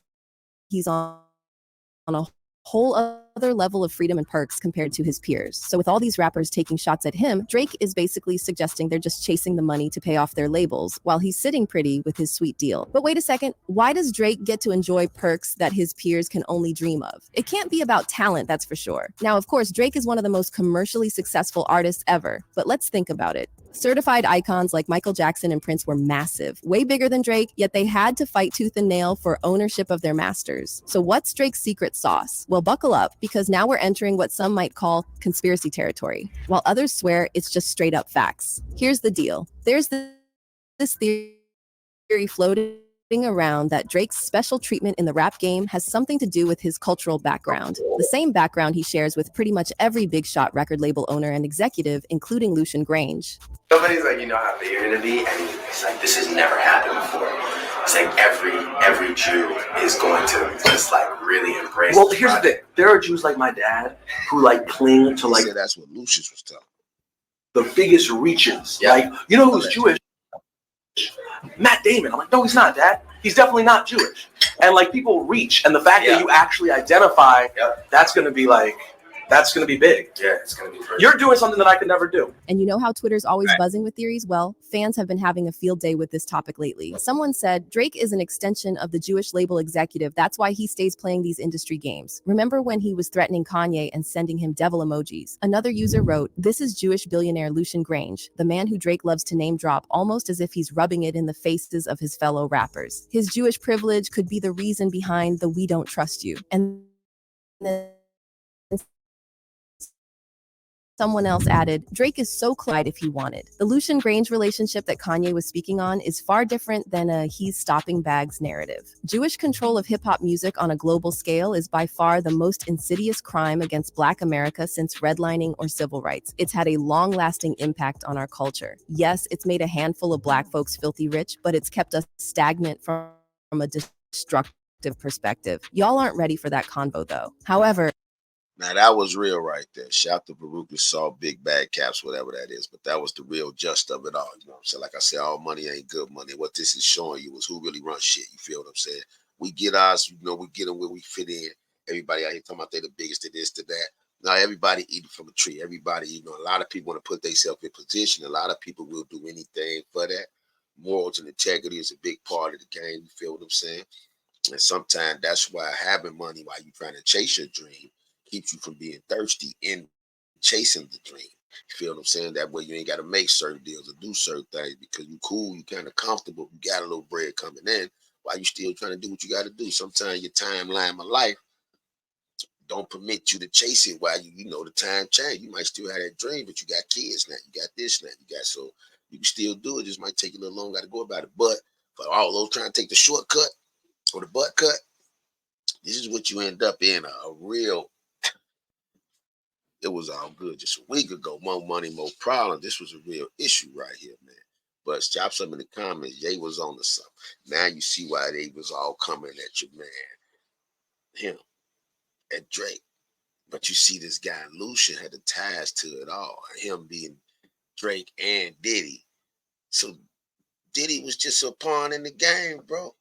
he's on a whole other level of freedom and perks compared to his peers. So with all these rappers taking shots at him, Drake is basically suggesting they're just chasing the money to pay off their labels while he's sitting pretty with his sweet deal. But wait a second, why does Drake get to enjoy perks that his peers can only dream of? It can't be about talent, that's for sure. Now, of course, Drake is one of the most commercially successful artists ever, but let's think about it. Certified icons like Michael Jackson and Prince were massive, way bigger than Drake, yet they had to fight tooth and nail for ownership of their masters. So what's Drake's secret sauce? Well, buckle up, because now we're entering what some might call conspiracy territory, while others swear it's just straight up facts. Here's the deal. There's this theory floating around that Drake's special treatment in the rap game has something to do with his cultural background, the same background he shares with pretty much every big shot record label owner and executive, including Lucian Grainge. Somebody's like, you know how big you're gonna be, and it's like, this has never happened before. It's like every Jew is going to just like really embrace. Well, here's the thing: there are Jews like my dad who like cling to like. That's what Lucian was telling. The biggest reaches. Yeah. Like, you know who's Jewish? Matt Damon. I'm like, no, he's not, Dad. He's definitely not Jewish. And like people reach, and the fact that you actually identify, that's gonna be like, that's gonna be big. Yeah, it's gonna be. You're doing something that I could never do. And you know how Twitter's always buzzing with theories? Well, fans have been having a field day with this topic lately. Someone said Drake is an extension of the Jewish label executive. That's why he stays playing these industry games. Remember when he was threatening Kanye and sending him devil emojis? Another user wrote, "This is Jewish billionaire Lucian Grainge, the man who Drake loves to name drop almost as if he's rubbing it in the faces of his fellow rappers. His Jewish privilege could be the reason behind the 'we don't trust you.'" And then someone else added, "Drake is so Clyde if he wanted." The Lucian Grainge relationship that Kanye was speaking on is far different than a he's stopping bags narrative. Jewish control of hip-hop music on a global scale is by far the most insidious crime against Black America since redlining or civil rights. It's had a long-lasting impact on our culture. Yes, it's made a handful of Black folks filthy rich, but it's kept us stagnant from a destructive perspective. Y'all aren't ready for that convo though. However, now that was real right there. Shout to Baruch Saw, Big Bad Caps, whatever that is. But that was the real just of it all. You know what I'm saying? Like I said, all money ain't good money. What this is showing you is who really runs shit. You feel what I'm saying? We get ours, you know, we get them where we fit in. Everybody out here talking about they the biggest to this, to that. Now everybody eating from a tree. Everybody, you know, a lot of people want to put themselves in position. A lot of people will do anything for that. Morals and integrity is a big part of the game. You feel what I'm saying? And sometimes that's why having money while you're trying to chase your dream keeps you from being thirsty in chasing the dream. You feel what I'm saying? That way you ain't got to make certain deals or do certain things because you cool, you kind of comfortable, you got a little bread coming in while you still trying to do what you got to do. Sometimes your timeline of life don't permit you to chase it while you know, the time change. You might still have that dream, but you got kids now, you got this now, you got, so you can still do it. Just might take a little longer to go about it. But for all those trying to take the shortcut or the butt cut, this is what you end up in, a real. It was all good just a week ago. More money, more problem. This was a real issue right here, man. But drop some in the comments. Ye was on to something. Now you see why they was all coming at your man, him, at Drake. But you see this guy, Lucian, had the ties to it all. Him being Drake and Diddy. So Diddy was just a pawn in the game, bro.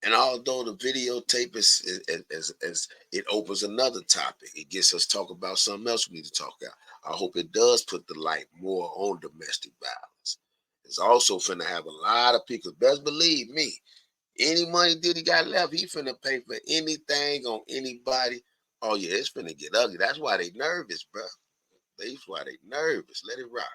And although the videotape is it opens another topic, it gets us talk about something else we need to talk about. I hope it does put the light more on domestic violence. It's also finna have a lot of people. Best believe me, any money Diddy got left, he finna pay for anything on anybody. Oh yeah, it's finna get ugly. That's why they nervous, bro. That's why they nervous. Let it rock.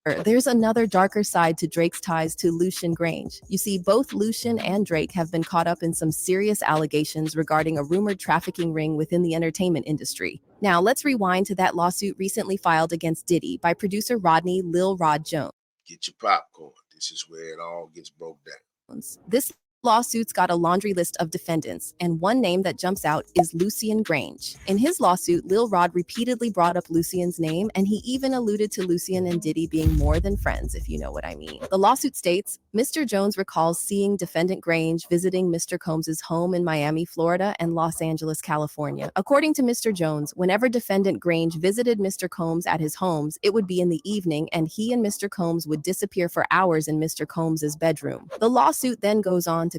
there's another darker side to Drake's ties to Lucian Grainge. You see, both Lucian and Drake have been caught up in some serious allegations regarding a rumored trafficking ring within the entertainment industry. Now, let's rewind to that lawsuit recently filed against Diddy by producer Rodney Lil Rod Jones. Get your popcorn. This is where it all gets broke down. This lawsuit's got a laundry list of defendants, and one name that jumps out is Lucian Grainge. In his lawsuit, Lil Rod repeatedly brought up Lucian's name, and he even alluded to Lucian and Diddy being more than friends, if you know what I mean. The lawsuit states, Mr. Jones recalls seeing defendant Grainge visiting Mr. Combs' home in Miami, Florida, and Los Angeles, California. According to Mr. Jones, whenever defendant Grainge visited Mr. Combs at his homes, it would be in the evening, and he and Mr. Combs would disappear for hours in Mr. Combs' bedroom. The lawsuit then goes on to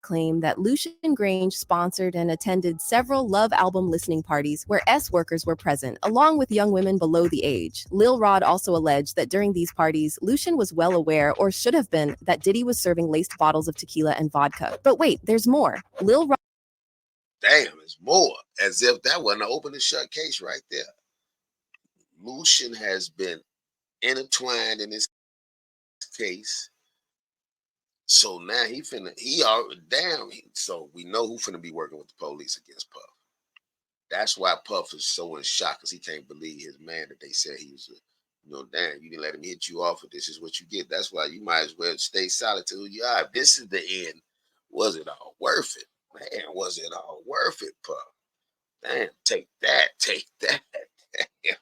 claim that Lucian Grainge sponsored and attended several Love album listening parties where S workers were present, along with young women below the age. Lil Rod also alleged that during these parties, Lucian was well aware, or should have been, that Diddy was serving laced bottles of tequila and vodka. But wait, there's more. Lil Rod— Damn, it's more. As if that wasn't an open and shut case right there. Lucian has been intertwined in this case. So now he already down. So we know who finna be working with the police against Puff. That's why Puff is so in shock, because he can't believe his man that they said he was damn, you didn't let him hit you off, and this is what you get. That's why you might as well stay solid to who you are. If this is the end, was it all worth it? Man, was it all worth it, Puff? Damn, take that. Damn.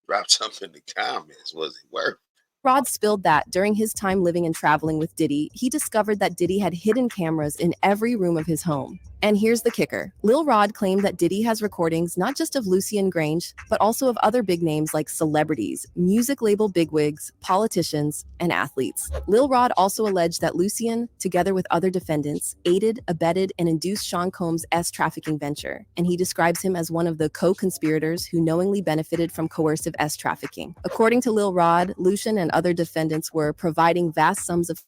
Drop something in the comments. Was it worth it? Rod spilled that during his time living and traveling with Diddy, he discovered that Diddy had hidden cameras in every room of his home. And here's the kicker. Lil Rod claimed that Diddy has recordings not just of Lucian Grainge, but also of other big names like celebrities, music label bigwigs, politicians, and athletes. Lil Rod also alleged that Lucian, together with other defendants, aided, abetted, and induced Sean Combs' S-trafficking venture. And he describes him as one of the co-conspirators who knowingly benefited from coercive S-trafficking. According to Lil Rod, Lucian and other defendants were providing vast sums of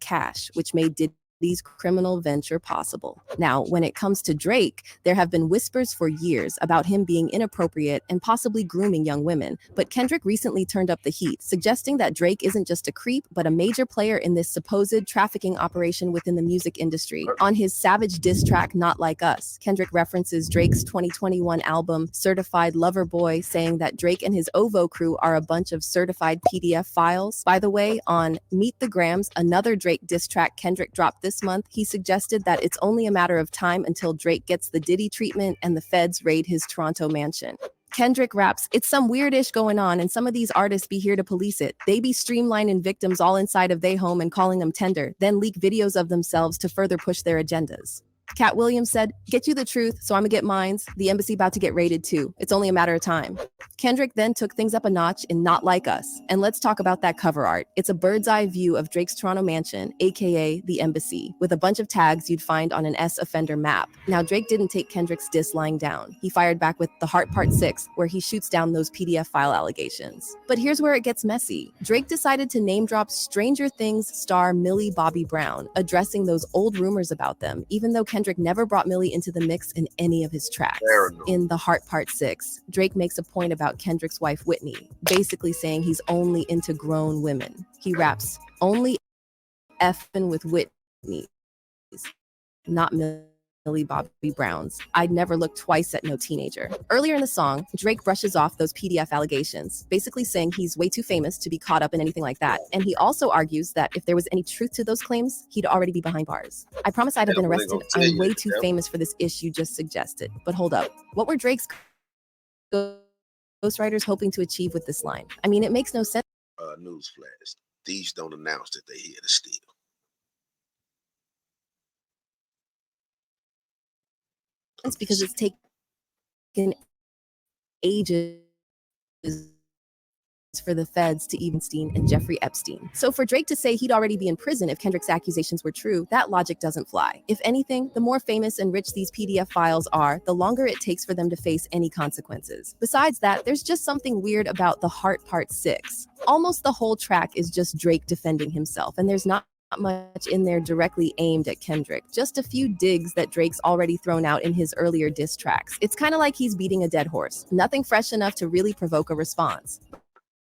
cash, which made Diddy's criminal venture possible. Now, when it comes to Drake, there have been whispers for years about him being inappropriate and possibly grooming young women, but Kendrick recently turned up the heat, suggesting that Drake isn't just a creep, but a major player in this supposed trafficking operation within the music industry. On his savage diss track, Not Like Us, Kendrick references Drake's 2021 album, Certified Lover Boy, saying that Drake and his OVO crew are a bunch of certified PDF files. By the way, on Meet the Grams, another Drake diss track Kendrick dropped this month, he suggested that it's only a matter of time until Drake gets the Diddy treatment and the feds raid his Toronto mansion. Kendrick raps, "It's some weird-ish going on, and some of these artists be here to police it. They be streamlining victims all inside of they home and calling them tender, then leak videos of themselves to further push their agendas." Cat Williams said, "Get you the truth, so I'ma get mines. The embassy about to get raided too. It's only a matter of time." Kendrick then took things up a notch in Not Like Us. And let's talk about that cover art. It's a bird's eye view of Drake's Toronto mansion, aka the embassy, with a bunch of tags you'd find on an S offender map. Now, Drake didn't take Kendrick's diss lying down. He fired back with The Heart Part 6, where he shoots down those PDF file allegations. But here's where it gets messy. Drake decided to name drop Stranger Things star Millie Bobby Brown, addressing those old rumors about them, even though Kendrick never brought Millie into the mix in any of his tracks. In The Heart Part 6, Drake makes a point about Kendrick's wife Whitney, basically saying he's only into grown women. He raps, "Only effing with Whitney, not Millie Bobby Browns. I'd never look twice at no teenager." Earlier in the song, Drake brushes off those PDF allegations, basically saying he's way too famous to be caught up in anything like that. And he also argues that if there was any truth to those claims, he'd already be behind bars. "I promise I'd have been arrested. I'm way too famous for this ish you just suggested." But hold up, what were Drake's ghostwriters hoping to achieve with this line? I mean, it makes no sense. Newsflash: thieves don't announce that they're here to steal. Because it's taken ages for the feds to Evenstein and Jeffrey Epstein. So for Drake to say he'd already be in prison if Kendrick's accusations were true, that logic doesn't fly. If anything, the more famous and rich these PDF files are, the longer it takes for them to face any consequences. Besides that, there's just something weird about The Heart Part 6. Almost the whole track is just Drake defending himself, and there's not much in there directly aimed at Kendrick. Just a few digs that Drake's already thrown out in his earlier diss tracks. It's kind of like he's beating a dead horse. Nothing fresh enough to really provoke a response.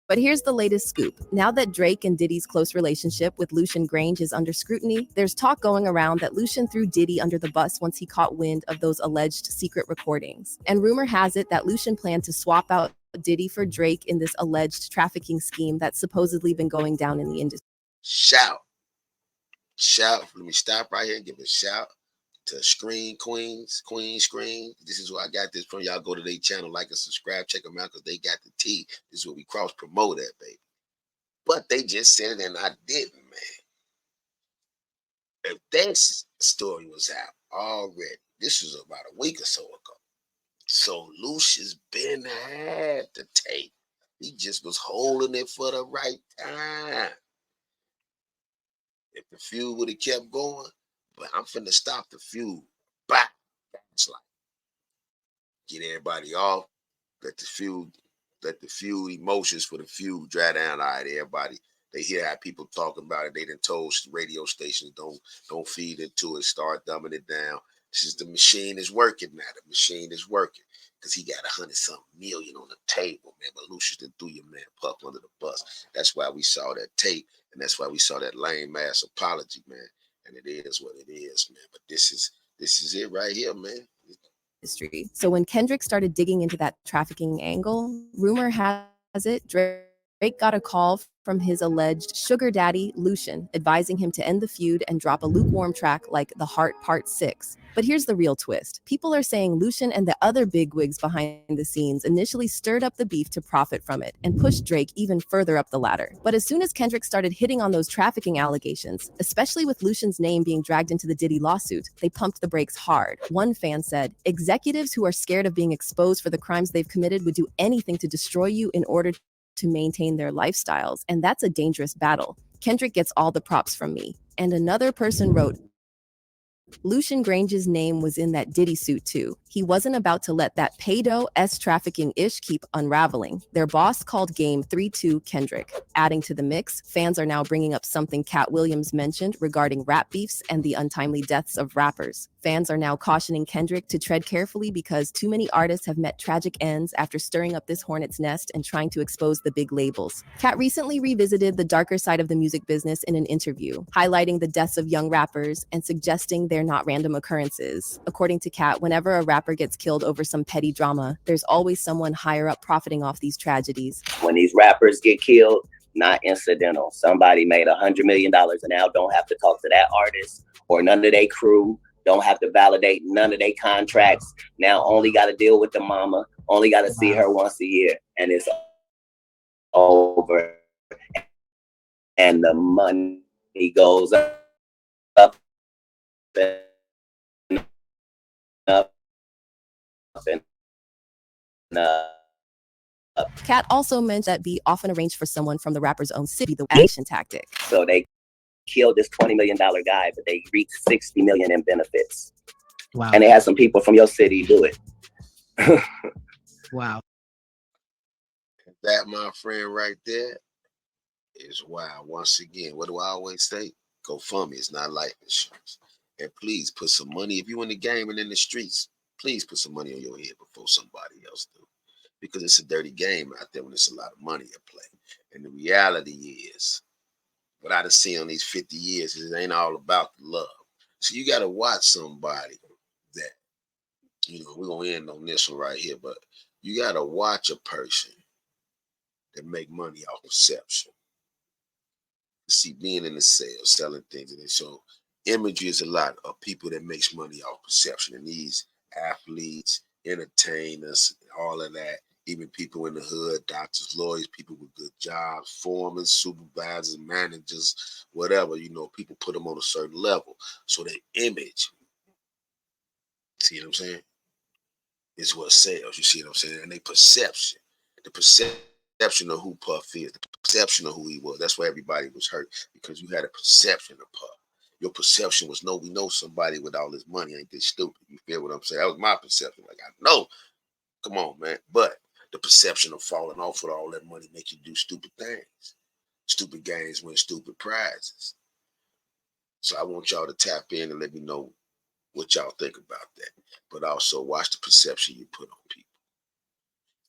But here's the latest scoop. Now that Drake and Diddy's close relationship with Lucian Grainge is under scrutiny, there's talk going around that Lucian threw Diddy under the bus once he caught wind of those alleged secret recordings. And rumor has it that Lucian planned to swap out Diddy for Drake in this alleged trafficking scheme that's supposedly been going down in the industry. Shout. Let me stop right here and give a shout to Screen Queens, Queen Screen. This is where I got this from. Y'all go to their channel, like and subscribe, check them out because they got the tea. This is where we cross promote at, baby. But they just said it and I didn't, man. If that story was out already, this was about a week or so ago. So Lucian's been had the tape. He just was holding it for the right time. If the feud would have kept going, but I'm finna stop the feud. Back. That's like get everybody off. Let the feud emotions for the feud dry down. All right, everybody. They hear how people talking about it. They done told radio stations don't feed into it. Start dumbing it down. This is the machine is working now. The machine is working. because he got 100-something million on the table, man. But Lucius done threw your man Puff under the bus. That's why we saw that tape, and that's why we saw that lame ass apology, man. And it is what it is, man. But this is it right here, man. Industry. So when Kendrick started digging into that trafficking angle, rumor has it Drake got a call from his alleged sugar daddy, Lucian, advising him to end the feud and drop a lukewarm track like The Heart Part 6. But here's the real twist. People are saying Lucian and the other bigwigs behind the scenes initially stirred up the beef to profit from it and pushed Drake even further up the ladder. But as soon as Kendrick started hitting on those trafficking allegations, especially with Lucian's name being dragged into the Diddy lawsuit, they pumped the brakes hard. One fan said, "Executives who are scared of being exposed for the crimes they've committed would do anything to destroy you in order to maintain their lifestyles, and that's a dangerous battle. Kendrick gets all the props from me." And another person wrote, Lucian Grainge's name was in that Diddy suit too. He wasn't about to let that pedo-s trafficking-ish keep unraveling. Their boss called game 3-2 Kendrick. Adding to the mix, fans are now bringing up something Cat Williams mentioned regarding rap beefs and the untimely deaths of rappers. Fans are now cautioning Kendrick to tread carefully because too many artists have met tragic ends after stirring up this hornet's nest and trying to expose the big labels. Cat recently revisited the darker side of the music business in an interview, highlighting the deaths of young rappers and suggesting they're not random occurrences. According to Cat, whenever a rapper gets killed over some petty drama, there's always someone higher up profiting off these tragedies. When these rappers get killed, not incidental. Somebody made $100 million and now don't have to talk to that artist or none of their crew. Don't have to validate none of their contracts. Now only got to deal with the mama. Only got to see her once a year, and it's over. And the money goes up and up and up. Cat also mentioned that be often arranged for someone from the rapper's own city, the action tactic. So they killed this $20 million guy, but they reached $60 million in benefits. Wow. And they had some people from your city do it. Wow. That, my friend, right there is wild. Once again, what do I always say? GoFundMe is not life insurance. And please put some money. If you're in the game and in the streets, please put some money on your head before somebody else do. Because it's a dirty game out there when there's a lot of money at play. And the reality is, what I done seen on these 50 years is it ain't all about the love. So you got to watch somebody that, we're going to end on this one right here, but you got to watch a person that make money off perception. See, being in the sales, selling things, and so imagery is a lot of people that makes money off perception. And these athletes, entertainers, all of that, even people in the hood, doctors, lawyers, people with good jobs, foremen, supervisors, managers, whatever, people put them on a certain level. So their image, see what I'm saying, is what sells. You see what I'm saying? And their perception, the perception of who Puff is, the perception of who he was. That's why everybody was hurt, because you had a perception of Puff. Your perception was, we know somebody with all this money ain't this stupid. You feel what I'm saying? That was my perception. Like, I know. Come on, man. But the perception of falling off with all that money make you do stupid things. Stupid games win stupid prizes. So I want y'all to tap in and let me know what y'all think about that. But also watch the perception you put on people.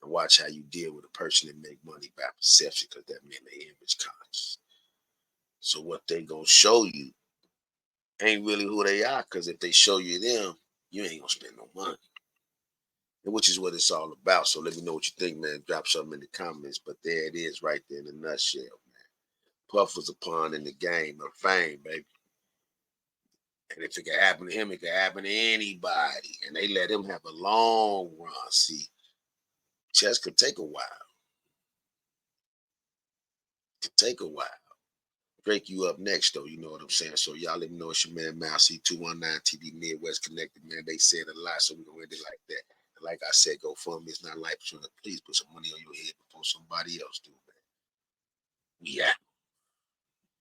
And watch how you deal with a person that make money by perception, because that means they image conscious. So what they gonna show you ain't really who they are, because if they show you them, you ain't gonna spend no money. And which is what it's all about. So let me know what you think, man. Drop something in the comments. But there it is right there in a nutshell, man. Puff was a pawn in the game of fame, baby. And if it could happen to him, it could happen to anybody. And they let him have a long run. See, chess could take a while. Could take a while. Drake, you up next, though. You know what I'm saying? So y'all let me know it's your man, Mousy, 219 TV Midwest Connected, man. They said a lot, so we're going to end it like that. And like I said, GoFundMe is not life insurance. Please put some money on your head before somebody else do, man. We out.